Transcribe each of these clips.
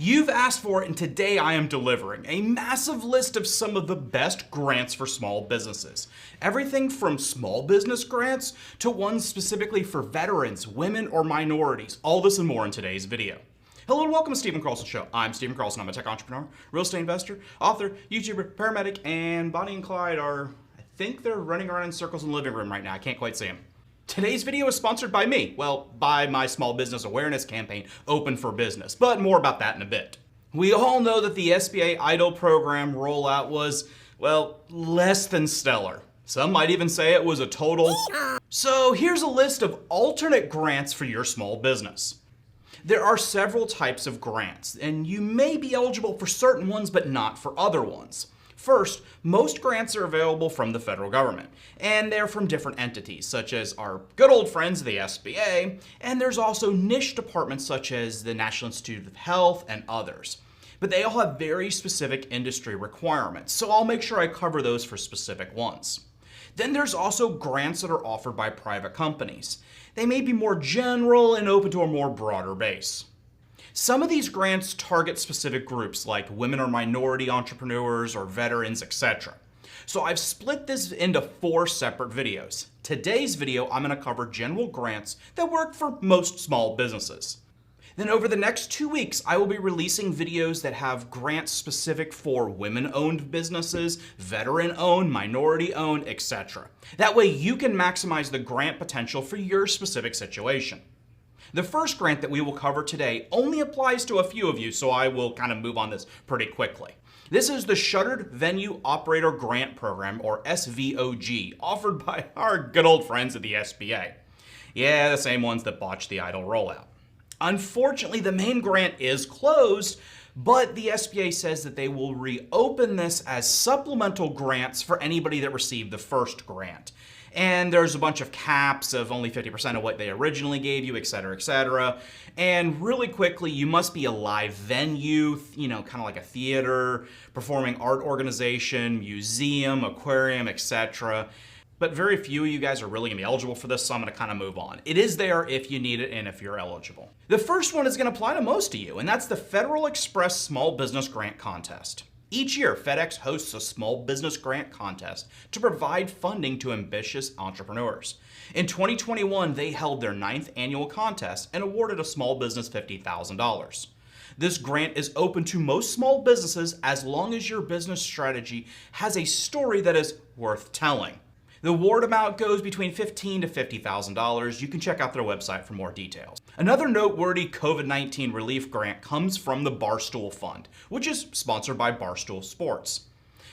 You've asked for it, and today I am delivering a massive list of some of the best grants for small businesses. Everything from small business grants to ones specifically for veterans, women, or minorities. All this and more in today's video. Hello and welcome to Stephen Carlson Show. I'm Stephen Carlson. I'm a tech entrepreneur, real estate investor, author, YouTuber, paramedic, and Bonnie and Clyde are, I think they're running around in circles in the living room right now. I can't quite see them. Today's video is sponsored by me. Well, by my small business awareness campaign, Open for Business, but more about that in a bit. We all know that the SBA EIDL program rollout was, well, less than stellar. Some might even say it was a total. So here's a list of alternate grants for your small business. There are several types of grants, and you may be eligible for certain ones, but not for other ones. First, most grants are available from the federal government, and they're from different entities, such as our good old friends, the SBA, and there's also niche departments such as the National Institute of Health and others. But they all have very specific industry requirements, so I'll make sure I cover those for specific ones. Then there's also grants that are offered by private companies. They may be more general and open to a more broader base. Some of these grants target specific groups like women or minority entrepreneurs or veterans, etc. So I've split this into 4 separate videos. Today's video, I'm going to cover general grants that work for most small businesses. Then over the next 2 weeks, I will be releasing videos that have grants specific for women-owned businesses, veteran-owned, minority-owned, etc. That way you can maximize the grant potential for your specific situation. The first grant that we will cover today only applies to a few of you, so I will kind of move on this pretty quickly. This is the Shuttered Venue Operator Grant Program, or SVOG, offered by our good old friends at the SBA. Yeah, the same ones that botched the EIDL rollout. Unfortunately, the main grant is closed, but the SBA says that they will reopen this as supplemental grants for anybody that received the first grant. And there's a bunch of caps of only 50% of what they originally gave you, etc., etc. And really quickly, you must be a live venue, kind of like a theater, performing art organization, museum, aquarium, etc. But very few of you guys are really gonna be eligible for this, so I'm gonna kind of move on. It is there if you need it and if you're eligible. The first one is gonna apply to most of you, and that's the Federal Express Small Business Grant Contest. Each year, FedEx hosts a small business grant contest to provide funding to ambitious entrepreneurs. In 2021, they held their 9th annual contest and awarded a small business $50,000. This grant is open to most small businesses as long as your business strategy has a story that is worth telling. The award amount goes between $15,000 to $50,000. You can check out their website for more details. Another noteworthy COVID-19 relief grant comes from the Barstool Fund, which is sponsored by Barstool Sports.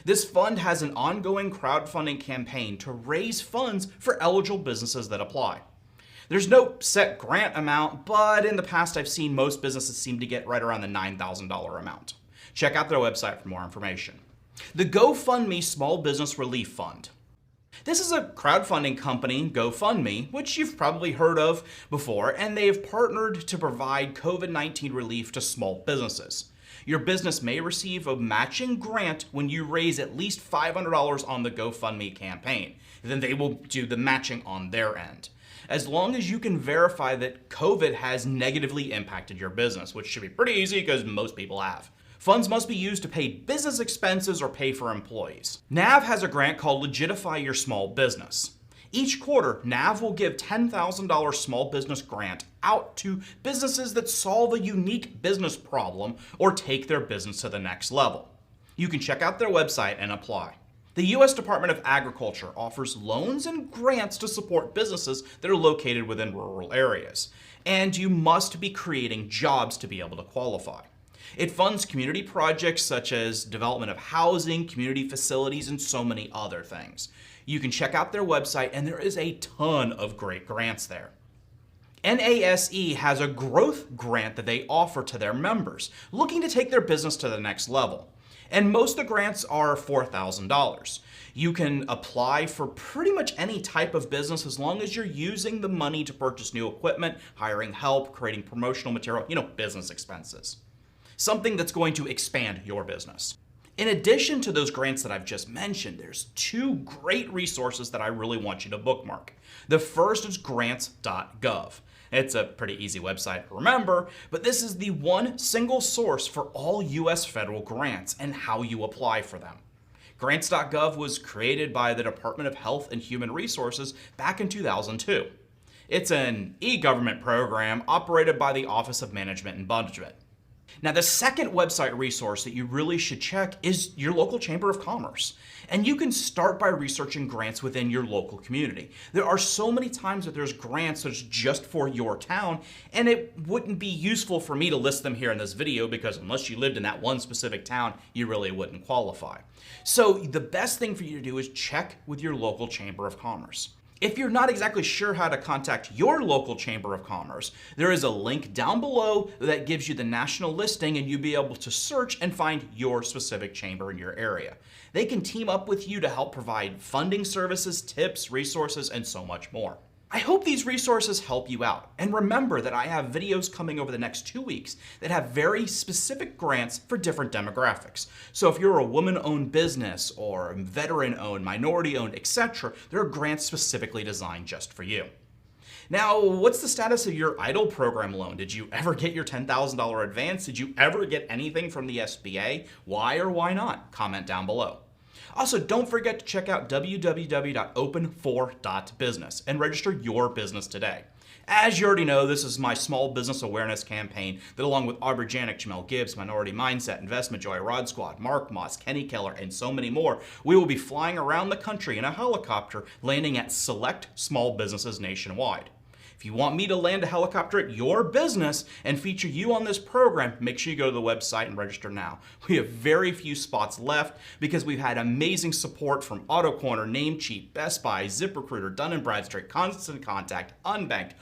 This fund has an ongoing crowdfunding campaign to raise funds for eligible businesses that apply. There's no set grant amount, but in the past I've seen most businesses seem to get right around the $9,000 amount. Check out their website for more information. The Gofundme Small Business Relief Fund. This is a crowdfunding company, Gofundme, which you've probably heard of before, and they have partnered to provide COVID-19 relief to small businesses. Your business may receive a matching grant when you raise at least $500 on the Gofundme campaign. Then they will do the matching on their end. As long as you can verify that COVID has negatively impacted your business, which should be pretty easy because most people have. Funds must be used to pay business expenses or pay for employees. NAV has a grant called Legitify Your Small Business. Each quarter, NAV will give $10,000 small business grant out to businesses that solve a unique business problem or take their business to the next level. You can check out their website and apply. The U.S. Department of Agriculture offers loans and grants to support businesses that are located within rural areas, and you must be creating jobs to be able to qualify. It funds community projects such as development of housing, community facilities, and so many other things. You can check out their website, and there is a ton of great grants there. NASE has a growth grant that they offer to their members, looking to take their business to the next level. And most of the grants are $4,000. You can apply for pretty much any type of business as long as you're using the money to purchase new equipment, hiring help, creating promotional material, business expenses. Something that's going to expand your business. In addition to those grants that I've just mentioned, there's 2 great resources that I really want you to bookmark. The first is grants.gov. It's a pretty easy website to remember, but this is the one single source for all US federal grants and how you apply for them. Grants.gov was created by the Department of Health and Human Resources back in 2002. It's an e-government program operated by the Office of Management and Budget. Now, the second website resource that you really should check is your local Chamber of Commerce. And you can start by researching grants within your local community. There are so many times that there's grants that's just for your town, and it wouldn't be useful for me to list them here in this video because unless you lived in that one specific town, you really wouldn't qualify. So the best thing for you to do is check with your local Chamber of Commerce. If you're not exactly sure how to contact your local Chamber of Commerce, there is a link down below that gives you the national listing and you'll be able to search and find your specific chamber in your area. They can team up with you to help provide funding services, tips, resources, and so much more. I hope these resources help you out. And remember that I have videos coming over the next 2 weeks that have very specific grants for different demographics. So if you're a woman-owned business or veteran-owned, minority-owned, etc., there are grants specifically designed just for you. Now, what's the status of your EIDL program loan? Did you ever get your $10,000 advance? Did you ever get anything from the SBA? Why or why not? Comment down below. Also, don't forget to check out www.open4.business and register your business today. As you already know, this is my small business awareness campaign that along with Aubrey Janik, Jamel Gibbs, Minority Mindset, Investment Joy, Rod Squad, Mark Moss, Kenny Keller, and so many more, we will be flying around the country in a helicopter landing at select small businesses nationwide. If you want me to land a helicopter at your business and feature you on this program, make sure you go to the website and register now. We have very few spots left because we've had amazing support from AutoCorner, Namecheap, Best Buy, ZipRecruiter, Dun & Bradstreet, Constant Contact, Unbanked,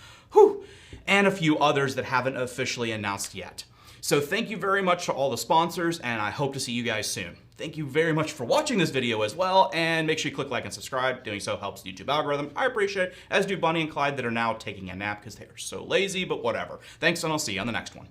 and a few others that haven't officially announced yet. So thank you very much to all the sponsors, and I hope to see you guys soon. Thank you very much for watching this video as well, and make sure you click like and subscribe. Doing so helps the YouTube algorithm. I appreciate it, as do Bunny and Clyde that are now taking a nap because they are so lazy, but whatever. Thanks, and I'll see you on the next one.